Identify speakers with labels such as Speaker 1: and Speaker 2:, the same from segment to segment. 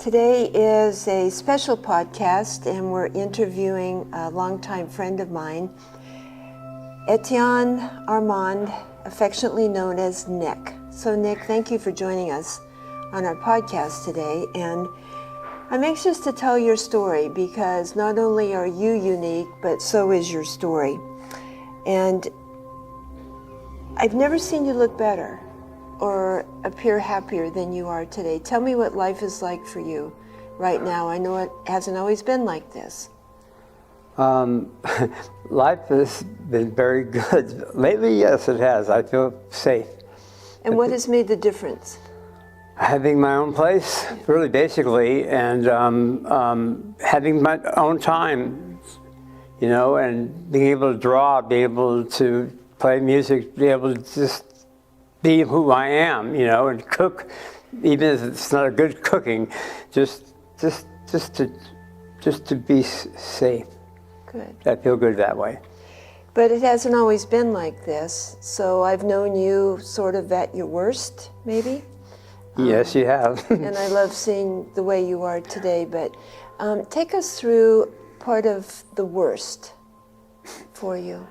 Speaker 1: Today is a special podcast, and we're interviewing a longtime friend of mine, Etienne Armand, affectionately known as Nick. So Nick, thank you for joining us on our podcast today, and I'm anxious to tell your story because not only are you unique, but so is your story. And I've never seen you look better or appear happier than you are today. Tell me what life is like for you right now. I know it hasn't always been like this.
Speaker 2: Life has been very good. Lately, yes, it has. I feel safe.
Speaker 1: And what has made the difference?
Speaker 2: Having my own place, really basically, and having my own time, you know, and being able to draw, be able to play music, be able to just be who I am, you know, and cook, even if it's not a good cooking, just to be safe.
Speaker 1: Good.
Speaker 2: I feel good that way.
Speaker 1: But it hasn't always been like this. So I've known you sort of at your worst, maybe?
Speaker 2: Yes, you have.
Speaker 1: And I love seeing the way you are today. But take us through part of the worst for you.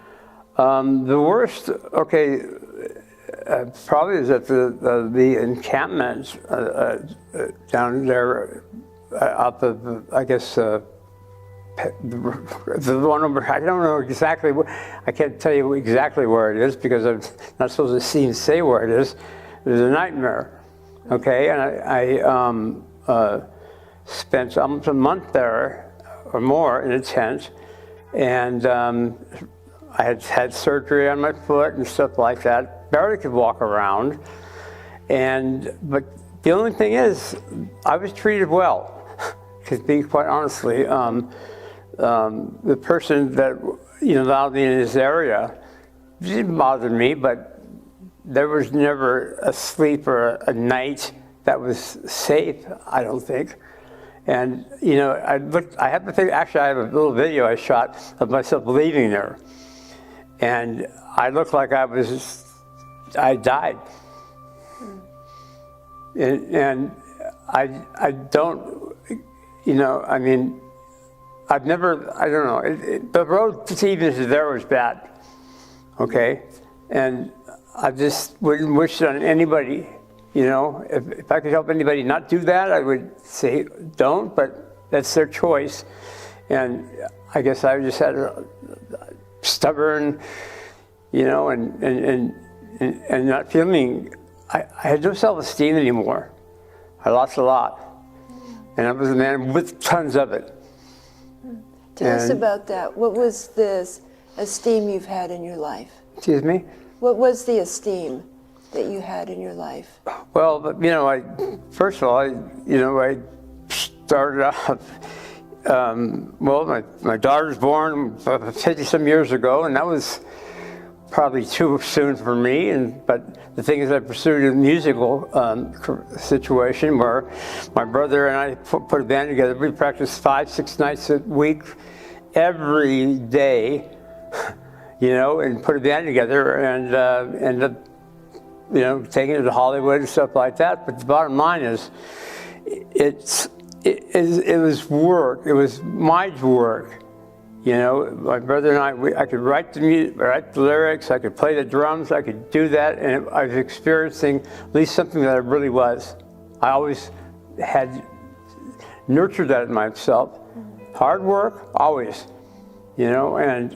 Speaker 2: The worst, okay, probably is at the encampment down there up of, I guess, the one over, I don't know exactly, I can't tell you exactly where it is because I'm not supposed to say where it is. It was a nightmare, okay? And I spent almost a month there or more in a tent, and I had had surgery on my foot and stuff like that. Barely could walk around, but the only thing is, I was treated well. To be quite honestly, the person that allowed me in this area didn't bother me, but there was never a sleep or a night that was safe. I don't think. And I have the thing. Actually, I have a little video I shot of myself leaving there, and I looked like I died. And I don't, I mean, I've never, I don't know, the road to even there was bad, okay? And I just wouldn't wish it on anybody, if I could help anybody not do that, I would say don't, but that's their choice. And I guess I just had a stubborn, and not feeling, I had no self-esteem anymore. I lost a lot. And I was a man with tons of it.
Speaker 1: Tell us about that. What was this esteem you've had in your life?
Speaker 2: Excuse me?
Speaker 1: What was the esteem that you had in your life?
Speaker 2: Well, first of all, I started off, my daughter was born 50-some years ago, and that was probably too soon for me, but the thing is I pursued a musical situation where my brother and I put a band together. We practiced 5-6 nights a week, every day, and put a band together and ended up, taking it to Hollywood and stuff like that. But the bottom line is, it was work. It was my work. My brother and I could write the music, write the lyrics, I could play the drums, I could do that, and I was experiencing at least something that I really was. I always had nurtured that in myself. Hard work, always, and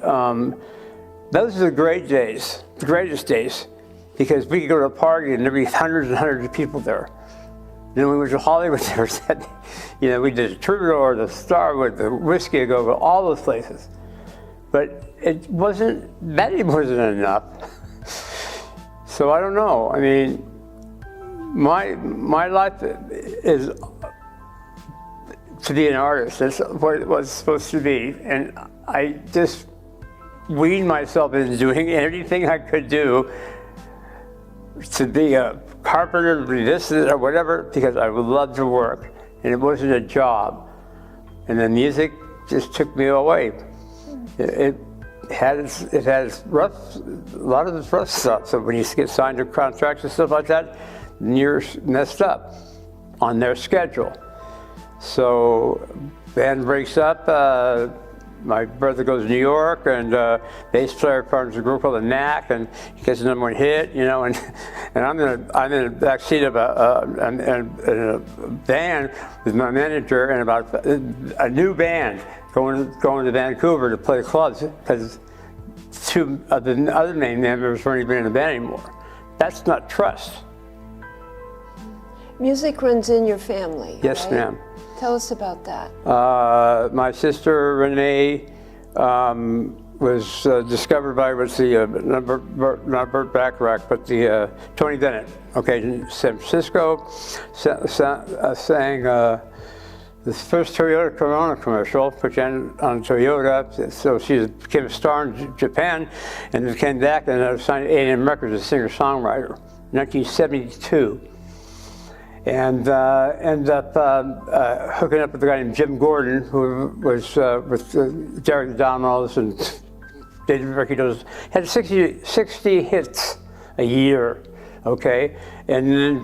Speaker 2: those are the great days, the greatest days, because we could go to a party and there'd be hundreds and hundreds of people there. Then when we went to Hollywood, there was that, we did the Troubadour, the Starwood, the Whiskey A Go-Go, all those places. But that wasn't enough. So I don't know. I mean, my life is to be an artist. That's what it was supposed to be. And I just weaned myself into doing anything I could do to be a carpenter, to be this or whatever, because I would love to work. And it wasn't a job. And the music just took me away. It had its rough, a lot of its rough stuff. So when you get signed to contracts and stuff like that, you're messed up on their schedule. So band breaks up. My brother goes to New York, and bass player partners a group called the Knack, and he gets the #1 hit, you know, and I'm in the back seat of in a van with my manager and about a new band going to Vancouver to play clubs because two of the other main members weren't even in the band anymore. That's not trust.
Speaker 1: Music runs in your family.
Speaker 2: Yes,
Speaker 1: right?
Speaker 2: ma'am.
Speaker 1: Tell us about that.
Speaker 2: My sister Renee was discovered by not Burt Bacharach, but the Tony Bennett. Okay, in San Francisco, sang the first Toyota Corona commercial, which ended on Toyota. So she became a star in Japan, and then came back and signed A&M Records as a singer-songwriter, 1972. And ended up hooking up with a guy named Jim Gordon, who was with Derek the Dominoes and David Riccitos. Had 60 hits a year, okay? And then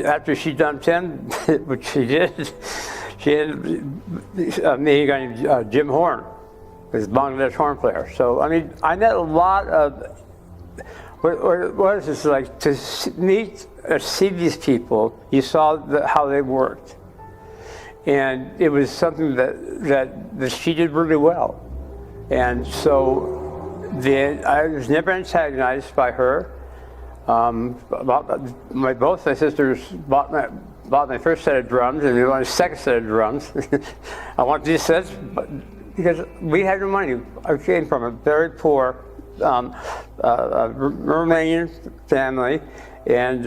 Speaker 2: after she dumped him, which she did, she had me a guy named Jim Horn, who's a Bangladesh horn player. So, I mean, I met a lot of, what is this like, to meet or see these people, you saw how they worked. And it was something that she did really well. And so I was never antagonized by her. Both my sisters bought my first set of drums, and they wanted a second set of drums. I want these sets, because we had no money. I came from a very poor Romanian family, and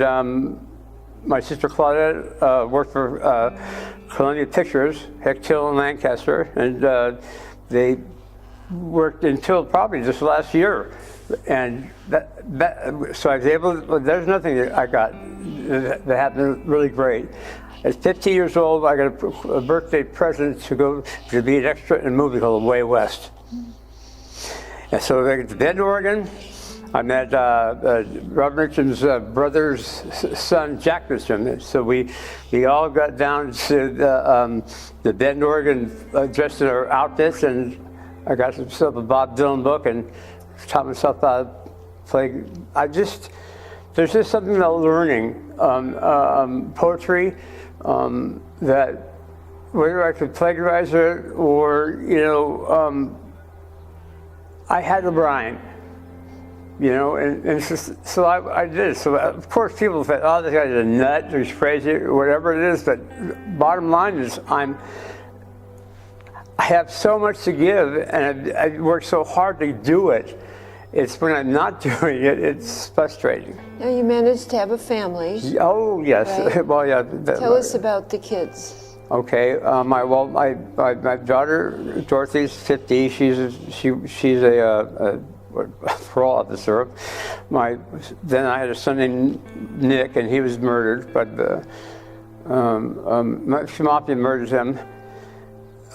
Speaker 2: my sister Claudette worked for Columbia Pictures, Heckel and Lancaster, and they worked until probably just last year. And so I was able to, there's nothing that I got that happened really great. At 15 years old, I got a birthday present to be an extra in a movie called Way West. And so I got to Bend, Oregon. I met Robert Mitchum's brother's son, Jack Mitchum. So we all got down to the Bend, Oregon, dressed in our outfits, and I got myself a Bob Dylan book and taught myself how to play. There's just something about learning poetry that whether I could plagiarize it or, you know, I had to rhyme. You know, and so I did. So of course people thought, oh, this guy's a nut, or he's crazy, or whatever it is. But bottom line is, I have so much to give, and I work so hard to do it. It's when I'm not doing it, it's frustrating.
Speaker 1: Now you managed to have a family.
Speaker 2: Oh yes,
Speaker 1: right?
Speaker 2: well yeah.
Speaker 1: Tell us about the kids.
Speaker 2: Okay, my daughter Dorothy's 50. She's a parole officer. Then I had a son named Nick, and he was murdered, but Mafia murdered him.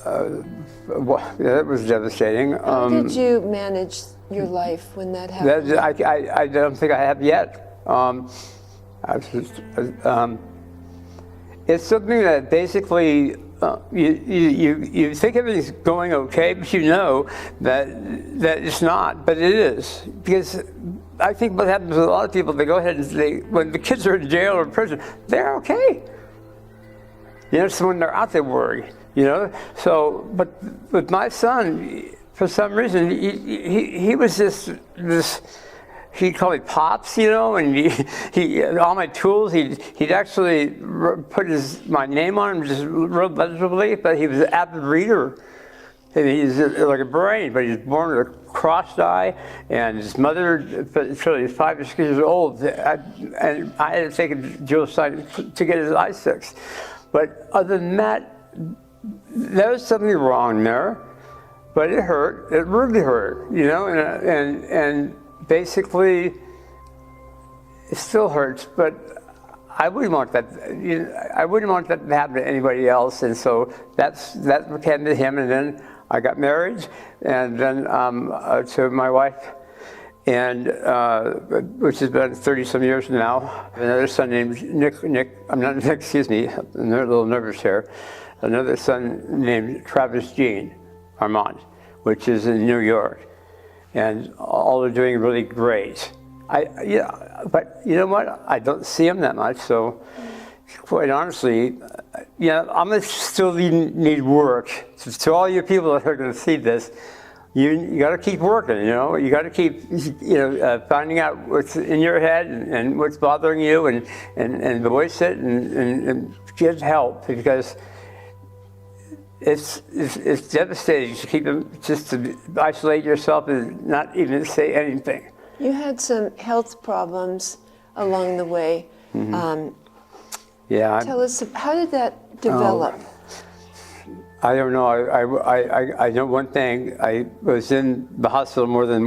Speaker 2: That was devastating.
Speaker 1: How did you manage your life when that happened?
Speaker 2: I don't think I have yet. It's something that basically you think everything's going okay, but you know that it's not, but it is. Because I think what happens with a lot of people, they go ahead and when the kids are in jail or prison, they're okay. You know, so when they're out, they worry. You know, so but with my son, for some reason, he was this. He'd call me Pops, you know, and he all my tools, he'd actually put my name on them, just wrote legibly, but he was an avid reader. And he's like a brain, but he was born with a crossed eye, and his mother, until he was 5 or 6 years old, and I had to take him to Joe side to get his eyes fixed. But other than that, there was something wrong there, but it hurt. It really hurt, you know, and basically, it still hurts, but I wouldn't want that. You know, I wouldn't want that to happen to anybody else, and so that happened to him. And then I got married, and then to my wife, and which has been 30-some years now. Another son named Nick. I'm not Nick. Excuse me. I'm a little nervous here. another son named Travis Jean, Armand, which is in New York. And all are doing really great. But you know what? I don't see them that much, so quite honestly, I'm gonna still need work. So to all you people that are gonna see this, you got to keep working. You got to keep finding out what's in your head and what's bothering you, and voice it and get help, because it's devastating to keep them, just to isolate yourself and not even say anything.
Speaker 1: You had some health problems along the way.
Speaker 2: Mm-hmm.
Speaker 1: Tell us, how did that develop?
Speaker 2: I don't know. I know one thing. I was in the hospital more than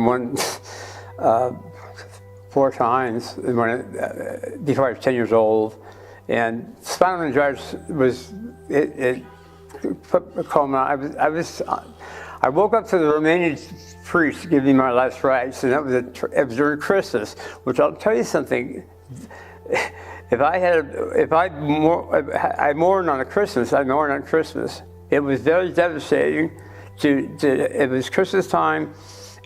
Speaker 2: 4 times before I was 10 years old, and spinal meningitis was it put a coma. I woke up to the Romanian priest giving me my last rites, and it was during Christmas. Which I'll tell you something. I mourned on a Christmas. I mourned on Christmas. It was very devastating. It was Christmas time,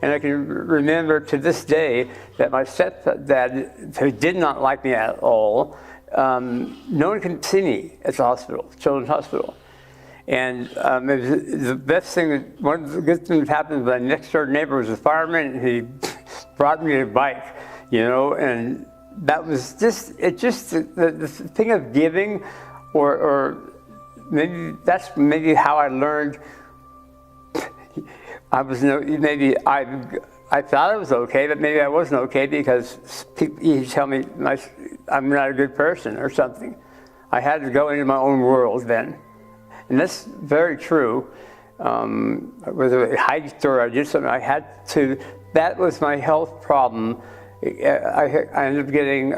Speaker 2: and I can remember to this day that my stepdad, who did not like me at all, no one could see me at the hospital, children's hospital. And it was the best thing, one of the good things that happened, my next door neighbor was a fireman, and he brought me a bike, and that was just the thing of giving, or maybe that's how I learned. I thought I was okay, but maybe I wasn't okay, because you tell me I'm not a good person or something. I had to go into my own world then, and that's very true. Whether I hiked or I did something, I had to. That was my health problem. I ended up getting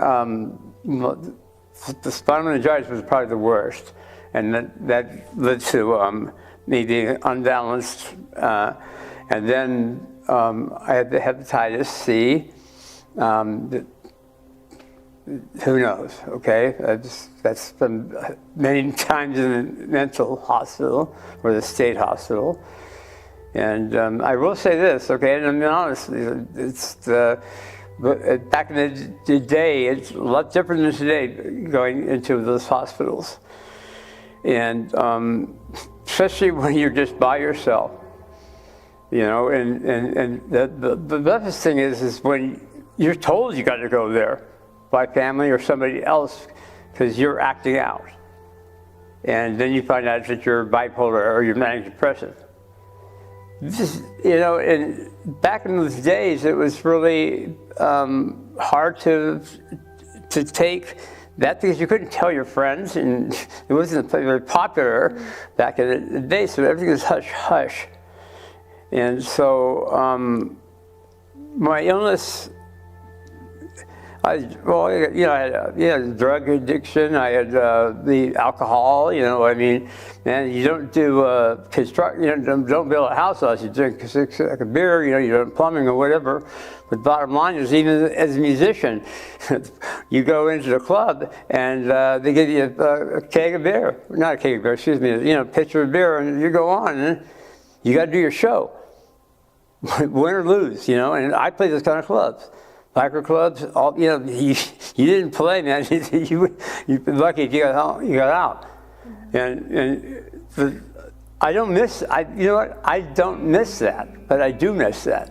Speaker 2: the spinal meningitis was probably the worst, and that led to me being unbalanced, and then I had the hepatitis C. Who knows? Okay, that's been many times in the mental hospital or the state hospital, and I will say this, okay, and I'm honest, but back in the day, it's a lot different than today, going into those hospitals. And especially when you're just by yourself, and the toughest thing is when you're told you got to go there by family or somebody else because you're acting out. And then you find out that you're bipolar or you're manic depressive. And back in those days, it was really hard to take that, because you couldn't tell your friends, and it wasn't very popular back in the day, so everything was hush-hush. And so my illness, I had drug addiction, I had the alcohol, and you don't do don't build a house unless you drink 6 pack of beer, you don't plumbing or whatever. But bottom line is, even as a musician, you go into the club and they give you a keg of beer, not a keg of beer, excuse me, a pitcher of beer, and you go on and you got to do your show, win or lose, and I play those kind of clubs. Biker clubs, you didn't play, man. You've been lucky if you got out. And I don't miss. You know what? I don't miss that, but I do miss that.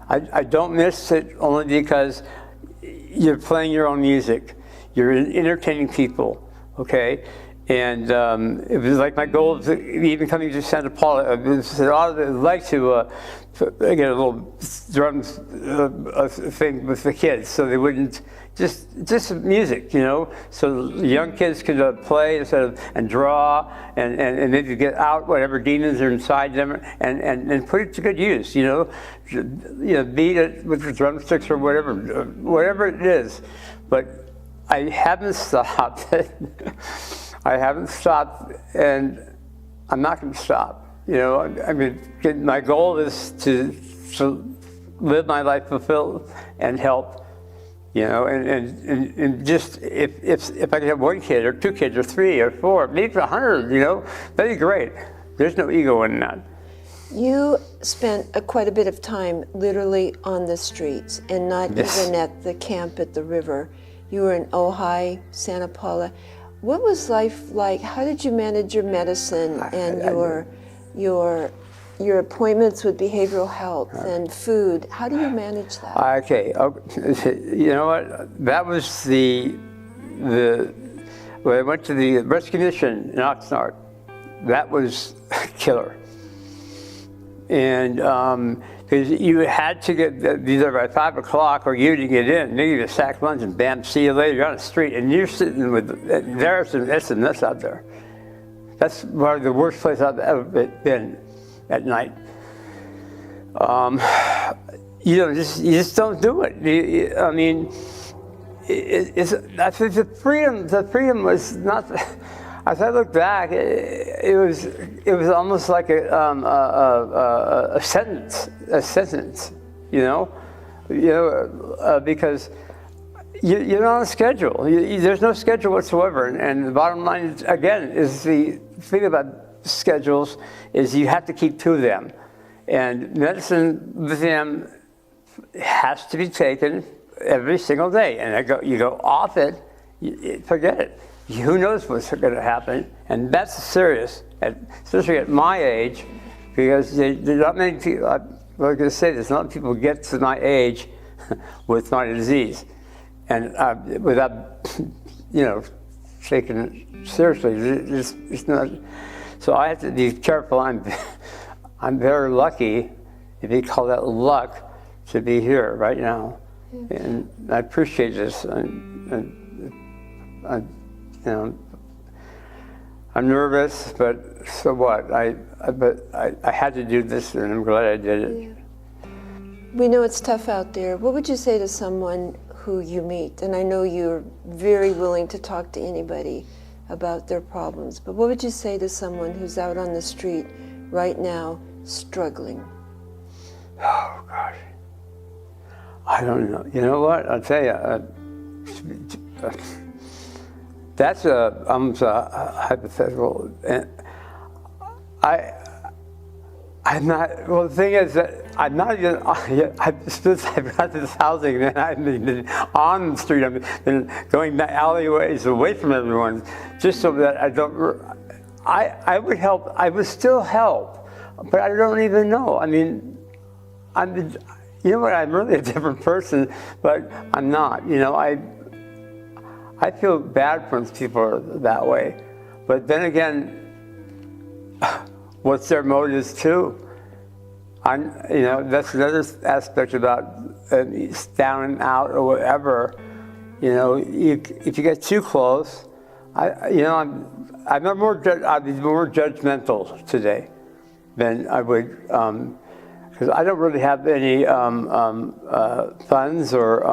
Speaker 2: I don't miss it only because you're playing your own music, you're entertaining people, okay? And it was like my goal of even coming to Santa Paula. I'd like to get a little drum thing with the kids, so they wouldn't just music, so the young kids could play and draw and maybe get out whatever demons are inside them and put it to good use, beat it with the drumsticks or whatever it is. But I haven't stopped. I haven't stopped, and I'm not going to stop. My goal is to live my life fulfilled and help You know, and just if I could have one kid or two kids or three or four, maybe 100, you know, that'd be great. There's no ego in that.
Speaker 1: You spent quite a bit of time literally on the streets and not even at the camp at the river. You were in Ojai, Santa Paula. What was life like? How did you manage your medicine and your appointments with behavioral health and food? How do you manage that?
Speaker 2: Okay, you know what? That was when I went to the rescue mission in Oxnard. That was killer. And because you had to get either by 5 o'clock or you didn't get in. They give you a sack lunch and bam, see you later. You're on the street and you're sitting with there's some this and this out there. That's one of the worst places I've ever been at night. You know, you just don't do it. I mean, I think the freedom was not. As I look back, it was almost like a sentence, you know, because you're on a schedule. There's no schedule whatsoever, and the bottom line is, again, is the thing about schedules is you have to keep to them, and medicine with them has to be taken every single day, and you go off it, forget it. Who knows what's going to happen, and that's serious, especially at my age, because there's not many people. I'm going to say this: not many people get to my age with my disease, and without, you know, taking it seriously. It's not. So I have to be careful. I'm very lucky, if you call that luck, to be here right now, and I appreciate this. You know, I'm nervous, but so what? I had to do this, and I'm glad I did it.
Speaker 1: Yeah. We know it's tough out there. What would you say to someone who you meet? And I know you're very willing to talk to anybody about their problems, but what would you say to someone who's out on the street right now struggling?
Speaker 2: Oh, gosh. I don't know. You know what? I'll tell you. That's almost a hypothetical. And I'm not, well, the thing is that I'm not even, I've got this housing and I've been on the street. I've been going alleyways away from everyone just so that I don't, I would help, I would still help, but I don't even know. I mean, you know what, I'm really a different person, but I'm not, you know, I feel bad when people are that way, but then again, what's their motives too? You know, that's another aspect about down and out or whatever. You know, if you get too close, I'd be more judgmental today than I would, because I don't really have any funds or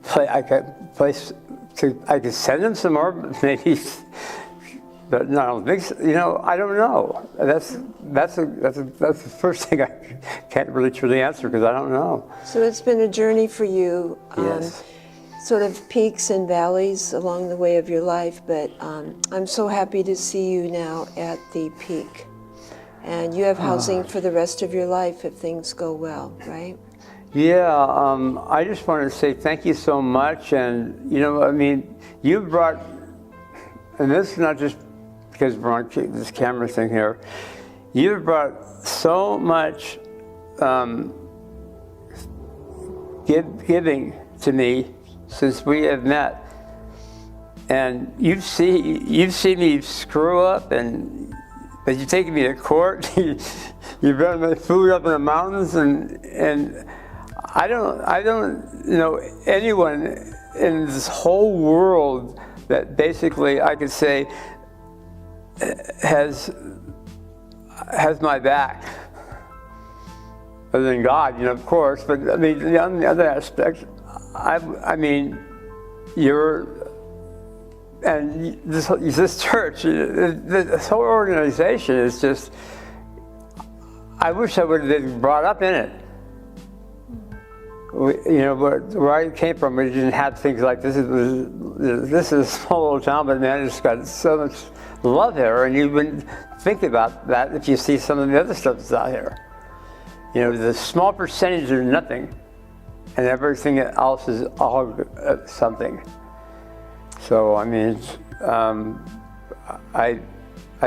Speaker 2: I could send them some more, maybe, but no, I don't think so. You know, I don't know. That's the first thing I can't really truly answer because I don't know.
Speaker 1: So it's been a journey for you,
Speaker 2: yes.
Speaker 1: Sort of peaks and valleys along the way of your life, but I'm so happy to see you now at the peak. And you have housing for the rest of your life if things go well, right?
Speaker 2: Yeah, I just want to say thank you so much. And, you know, I mean, you brought, and this is not just because we're on this camera thing here, you brought so much giving to me since we have met. And you've seen me screw up, but you've taken me to court. You've brought my food up in the mountains, and I don't know anyone in this whole world that basically I could say has my back, other than God, you know, of course. But I mean, on the other aspect, I mean, and this church, this whole organization is just. I wish I would have been brought up in it. where I came from, we didn't have things like this. This is a small little town, but man, it's got so much love here, and you wouldn't think about that if you see some of the other stuff that's out here. The small percentage is nothing, and everything else is all something. So, I mean, I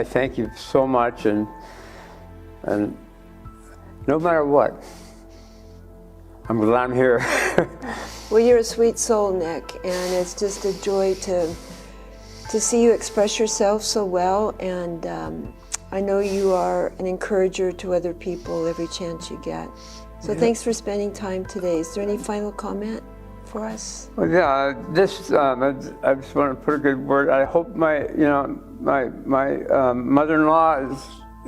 Speaker 2: thank you so much, and no matter what, I'm glad I'm here.
Speaker 1: Well, you're a sweet soul, Nick, and it's just a joy to see you express yourself so well, and I know you are an encourager to other people every chance you get. So thanks for spending time today. Is there any final comment for us?
Speaker 2: Well, yeah, I just want to put a good word. I hope my mother-in-law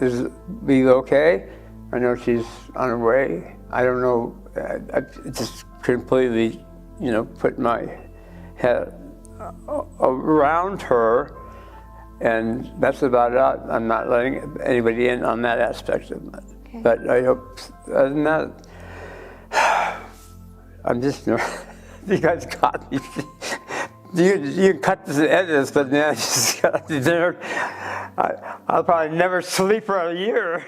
Speaker 2: is be okay. I know she's on her way. I don't know. I just completely, put my head around her, and that's about it. I'm not letting anybody in on that aspect of it. Okay. But I hope, other than that, I'm just, you guys got me. You can cut this and edit this, but man, I just got dinner. I'll probably never sleep for a year.